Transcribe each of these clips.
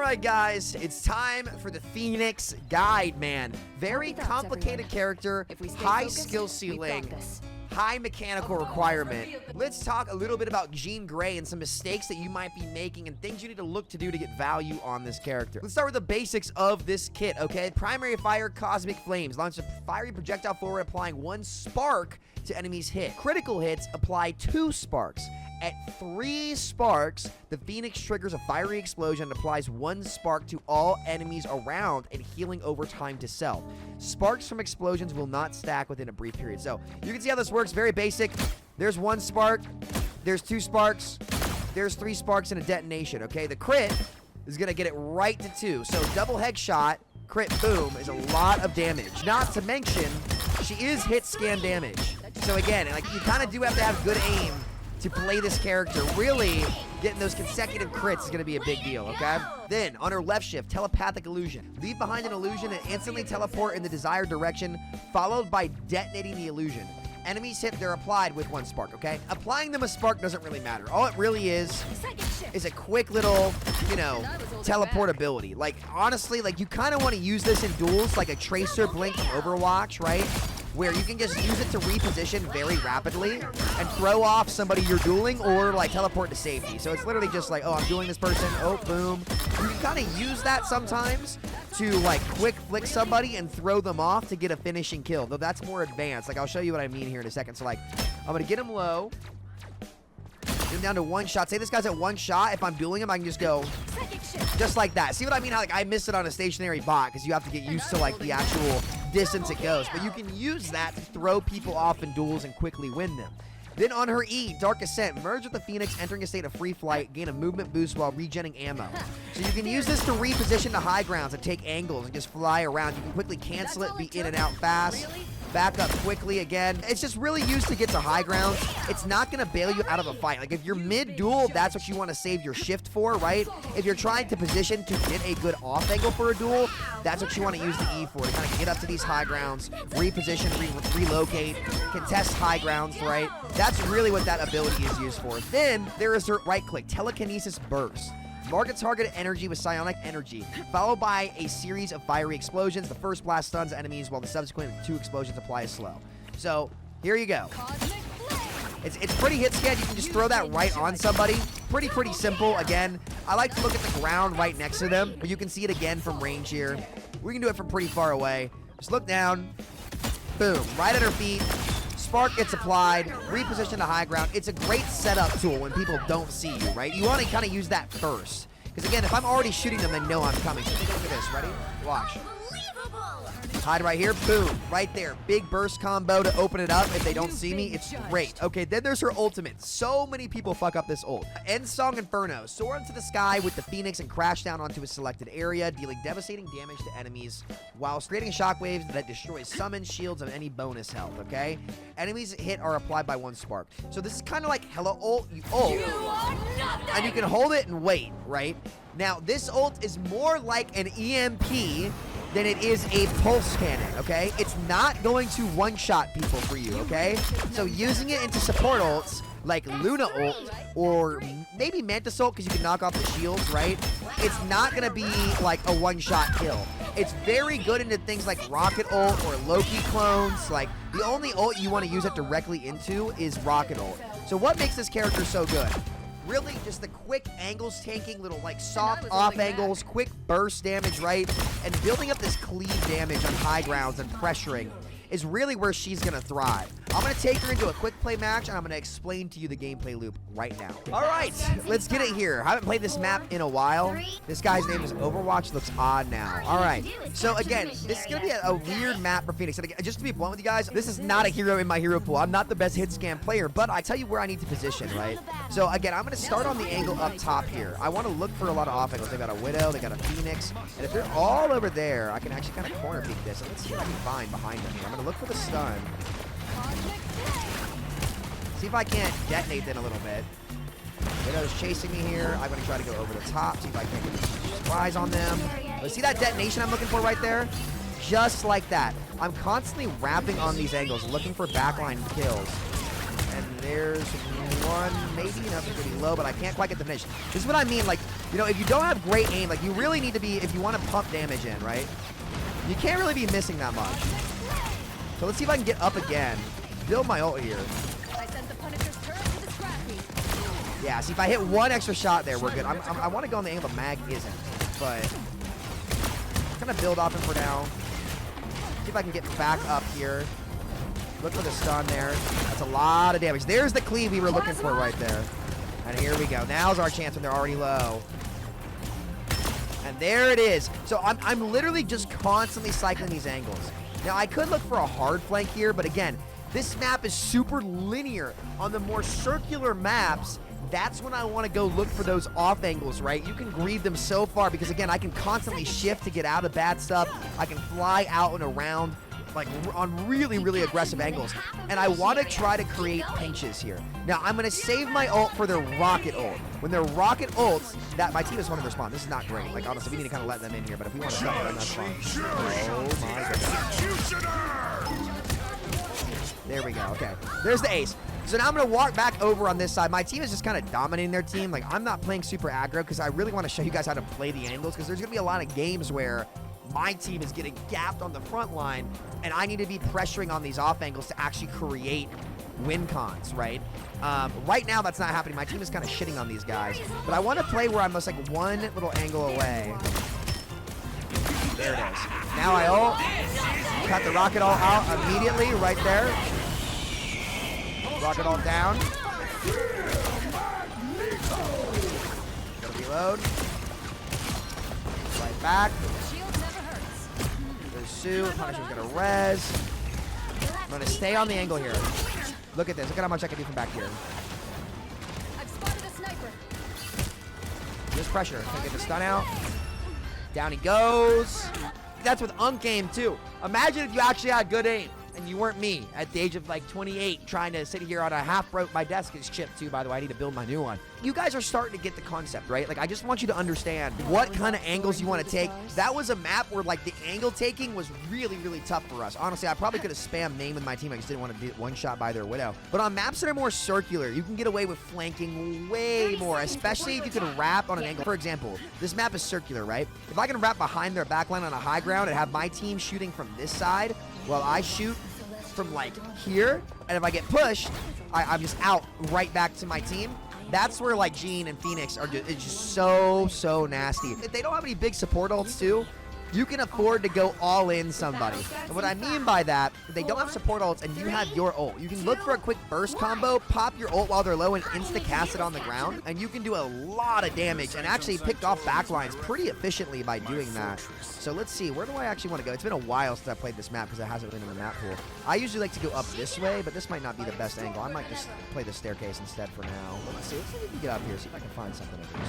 Alright guys, it's time for the Phoenix Guide, man. Very complicated character, high skill ceiling, high mechanical requirement. Let's talk a little bit about Jean Grey and some mistakes that you might be making and things you need to look to do to get value on this character. Let's start with the basics of this kit, okay? Primary fire, cosmic flames. Launch a fiery projectile forward, applying 1 spark to enemies hit. Critical hits apply 2 sparks. At 3 sparks, the Phoenix triggers a fiery explosion and applies 1 spark to all enemies around and healing over time to self. Sparks from explosions will not stack within a brief period. So, you can see how this works. Very basic. There's 1 spark. There's 2 sparks. There's 3 sparks and a detonation, okay? The crit is going to get it right to 2. So, double headshot, crit, boom, is a lot of damage. Not to mention, she is hit scan damage. So, again, like you kind of do have to have good aim to play this character. Really, getting those consecutive crits is going to be a big deal, okay? Then, on her left shift, telepathic illusion. Leave behind an illusion and instantly teleport in the desired direction, followed by detonating the illusion. Enemies hit, they're applied with 1 spark, okay? Applying them a spark doesn't really matter. All it really is a quick little, you know, teleportability. Like, honestly, like, you kind of want to use this in duels, like a Tracer Blink from Overwatch, right? Where you can just use it to reposition very rapidly and throw off somebody you're dueling or like teleport to safety. So it's literally just like, oh, I'm dueling this person, oh, boom. You can kind of use that sometimes to like quick flick somebody and throw them off to get a finishing kill, though that's more advanced. Like, I'll show you what I mean here in a second. So like, I'm gonna get him low, get him down to 1 shot. Say this guy's at 1 shot. If I'm dueling him, I can just go just like that. See what I mean? How like I missed it on a stationary bot because you have to get used to like the actual distance it goes, but you can use that to throw people off in duels and quickly win them. Then on her E, Dark Ascent, merge with the Phoenix, entering a state of free flight, gain a movement boost while regenning ammo. So you can use this to reposition to high grounds and take angles and just fly around. You can quickly cancel it, be in and out fast, back up quickly again. It's just really used to get to high grounds. It's not going to bail you out of a fight. Like, if you're mid-duel, that's what you want to save your shift for, right? If you're trying to position to get a good off angle for a duel, that's what you want to use the E for, to kind of get up to these high grounds, reposition, relocate, contest high grounds, right? That's really what that ability is used for. Then, there is her right-click, Telekinesis Burst. Mark a target energy with psionic energy, followed by a series of fiery explosions. The first blast stuns enemies, while the subsequent 2 explosions apply as slow. So, here you go. It's pretty hit scan. You can just throw that right on somebody. Pretty simple. Again, I like to look at the ground right next to them, but you can see it again from range here. We can do it from pretty far away. Just look down. Boom. Right at her feet. Spark gets applied, reposition to high ground. It's a great setup tool when people don't see you, right? You want to kind of use that first. Because again, if I'm already shooting them, they know I'm coming. So take a look at this. Ready? Watch. Hide right here. Boom. Right there. Big burst combo to open it up. If they don't see me, it's great. Okay, then there's her ultimate. So many people fuck up this ult. End Song Inferno. Soar into the sky with the Phoenix and crash down onto a selected area, dealing devastating damage to enemies while creating shockwaves that destroys summon shields of any bonus health, okay? Enemies hit are applied by 1 spark. So this is kind of like Hello Ult. You ult, and you can hold it and wait, right? Now, this ult is more like an EMP than it is a pulse cannon, okay? It's not going to one-shot people for you, okay? So using it into support ults, like Luna ult, or maybe Mantis ult, because you can knock off the shields, right? It's not going to be like a one-shot kill. It's very good into things like Rocket ult or Loki clones. Like, the only ult you want to use it directly into is Rocket ult. So what makes this character so good? Really, just the quick angles tanking, little like soft off angles, quick burst damage, right? And building up this cleave damage on high grounds and pressuring is really where she's going to thrive. I'm going to take her into a quick play match, and I'm going to explain to you the gameplay loop right now. All right, let's get it here. I haven't played this map in a while. This guy's name is Overwatch. Looks odd now. All right, so again, this is going to be a weird map for Phoenix. And again, just to be blunt with you guys, this is not a hero in my hero pool. I'm not the best hit scan player, but I tell you where I need to position, right? So again, I'm going to start on the angle up top here. I want to look for a lot of off angles. They got a Widow, they got a Phoenix, and if they're all over there, I can actually kind of corner peek this. And let's see what I can find behind them here. I'm going to look for the stun. See if I can't detonate them a little bit. Widow's chasing me here. I'm going to try to go over the top, see if I can't get a surprise on them. But see that detonation I'm looking for right there? Just like that. I'm constantly wrapping on these angles, looking for backline kills. And there's one, maybe, nothing pretty low, but I can't quite get the finish. This is what I mean, like, You know, if you don't have great aim, like you really need to be, if you want to pump damage in, right? You can't really be missing that much. So let's see if I can get up again. Build my ult here. Yeah, see if I hit one extra shot there, we're good. I want to go on the angle the mag isn't, but I'm gonna build off him for now. See if I can get back up here. Look for the stun there. That's a lot of damage. There's the cleave we were looking for right there. And here we go. Now's our chance when they're already low. And there it is. So I'm literally just constantly cycling these angles. Now, I could look for a hard flank here, but again, this map is super linear. On the more circular maps, that's when I want to go look for those off angles, right? You can greed them so far because, again, I can constantly shift to get out of bad stuff. I can fly out and around, like, on really, really aggressive angles. And I want to try to create pinches here. Now, I'm going to save my ult for their rocket ult. When they're rocket ults, that my team is one to respond. This is not great. Like, honestly, we need to kind of let them in here, but if we want to stop them, that's fine. Oh, my goodness. There we go. Okay. There's the ace. So now I'm going to walk back over on this side. My team is just kind of dominating their team. Like, I'm not playing super aggro because I really want to show you guys how to play the angles because there's going to be a lot of games where my team is getting gapped on the front line, and I need to be pressuring on these off angles to actually create win cons, right? Right now, that's not happening. My team is kind of shitting on these guys, but I want to play where I'm just like one little angle away. There it is. Now I ult. Cut the rocket ult out immediately right there. Rocket ult down. Gotta reload. Right back. There's Sue. Punisher's gonna res. I'm gonna stay on the angle here. Look at this. Look at how much I can do from back here. I've spotted a sniper. There's pressure. Can get the stun out. Down he goes. That's with Unk aim too. Imagine if you actually had good aim and you weren't me at the age of like 28 trying to sit here on a half broke. My desk is chipped too, by the way. I need to build my new one. You guys are starting to get the concept, right? Like, I just want you to understand what kind of angles you want to take. That was a map where like the angle taking was really, really tough for us. Honestly, I probably could have spammed main with my team. I just didn't want to be one shot by their widow. But on maps that are more circular, you can get away with flanking way more, especially if you can wrap on an angle. For example, this map is circular, right? If I can wrap behind their backline on a high ground and have my team shooting from this side while I shoot from like here, and if I get pushed, I'm just out right back to my team. That's where like Gene and Phoenix are it's just so nasty. If they don't have any big support ults too, you can afford to go all in somebody. And what I mean by that, if they don't have support ults and you have your ult, you can look for a quick burst combo, pop your ult while they're low and insta-cast it on the ground, and you can do a lot of damage and actually pick off backlines pretty efficiently by doing that. So let's see, where do I actually want to go? It's been a while since I played this map because it hasn't been in the map pool. I usually like to go up this way, but this might not be the best angle. I might just play the staircase instead for now. Let's see if we can get up here, see if I can find something up this way.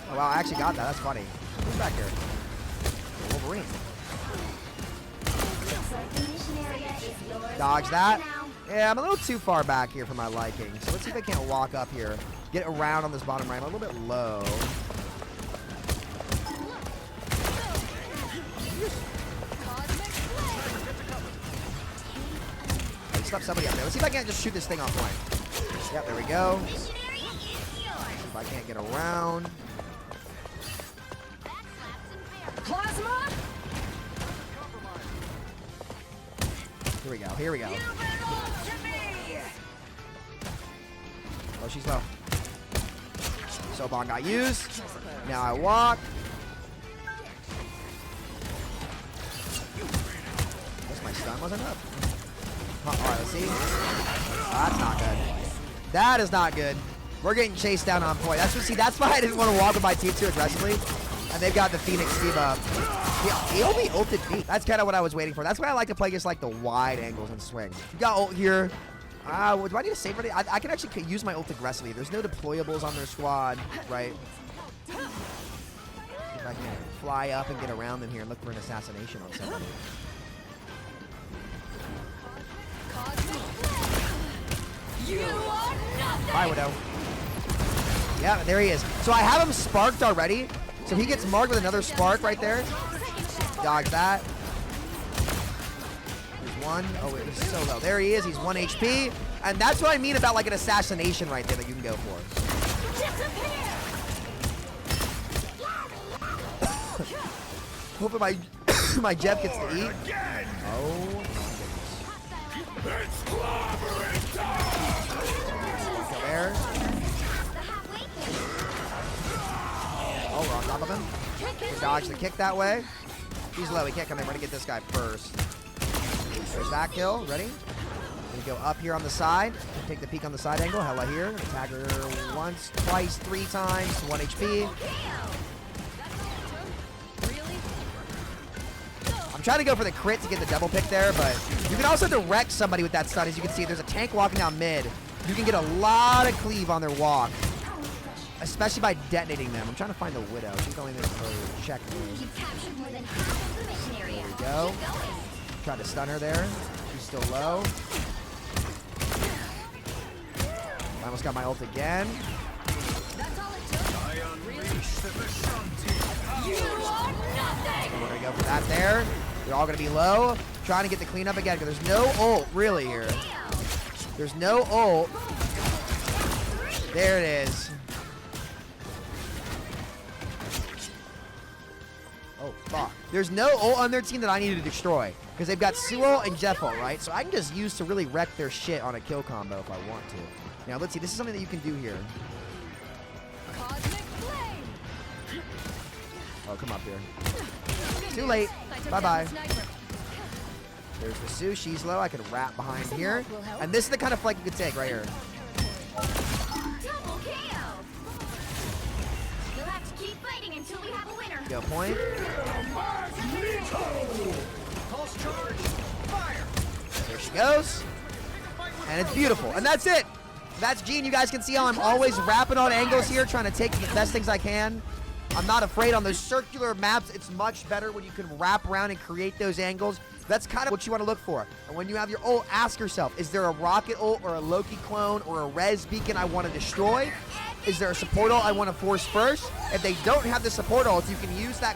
Oh, wow, I actually got that. That's funny. Who's back here? Wolverine. Dodge that. Yeah, I'm a little too far back here for my liking. So let's see if I can't walk up here. Get around on this bottom right. I'm a little bit low. Hey, stop somebody up there. Let's see if I can't just shoot this thing off point. Yep, there we go. If I can't get around. Plasma. Here we go. Here we go. Oh, she's low. Sobon got used. Now I walk. Guess my stun wasn't up. All right, let's see. Oh, that's not good. That is not good. We're getting chased down on point. That's why I didn't want to walk with my team too aggressively. And they've got the Phoenix team up. He only ulted me. That's kind of what I was waiting for. That's why I like to play just like the wide angles and swing. You got ult here. Do I need to save ready? I can actually use my ult aggressively. There's no deployables on their squad, right? If I can fly up and get around them here and look for an assassination on somebody. Bye, Widow. Yeah, there he is. So I have him sparked already. So he gets marked with another spark right there. Dodge that. There's one. Oh, it was so low. There he is. He's 1 HP. And that's what I mean about like an assassination right there that you can go for. Hopefully my my Jeff gets to eat. Oh my goodness. Go there. Oh, we're on top of him. Dodge the kick that way. He's low. He can't come in. We're going to get this guy first. There's that kill. Ready? Gonna go up here on the side. Take the peek on the side angle. Hella here. Attack her once, twice, 3 times. 1 HP. I'm trying to go for the crit to get the double pick there, but you can also direct somebody with that stun. As you can see, there's a tank walking down mid. You can get a lot of cleave on their walk, especially by detonating them. I'm trying to find the Widow. She's going there for check. There we go. Tried to stun her there. She's still low. I almost got my ult again. That's all it took. You are nothing. We're gonna go for that there. They're all gonna be low. Trying to get the cleanup again because there's no ult really here. There's no ult. There it is. Oh, fuck. There's no ult on their team that I need to destroy because they've got Suo and Jeffo, right? So I can just use to really wreck their shit on a kill combo if I want to. Now, let's see. This is something that you can do here. Oh, come up here. Too late. Bye-bye. There's the Sue. She's low. I can wrap behind here. And this is the kind of flank you can take right here. Go point. There she goes. And it's beautiful. And that's it. That's Gene. You guys can see how I'm always wrapping on angles here, trying to take the best things I can. I'm not afraid on those circular maps. It's much better when you can wrap around and create those angles. That's kind of what you want to look for. And when you have your ult, ask yourself, is there a rocket ult or a Loki clone or a res beacon I want to destroy? Is there a support ult I want to force first? If they don't have the support ult, you can use that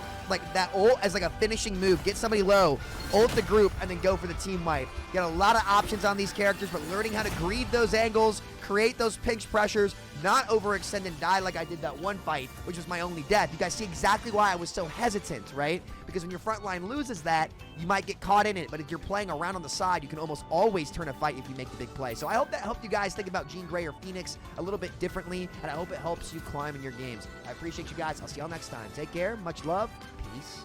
ult as like a finishing move. Get somebody low, ult the group, and then go for the team wipe. You got a lot of options on these characters, but learning how to greed those angles, create those pinch pressures, not overextend and die like I did that one fight, which was my only death. You guys see exactly why I was so hesitant, right? Because when your front line loses that, you might get caught in it, but if you're playing around on the side, you can almost always turn a fight if you make the big play. So I hope that helped you guys think about Jean Grey or Phoenix a little bit differently, and I hope it helps you climb in your games. I appreciate you guys. I'll see y'all next time. Take care. Much love. Peace.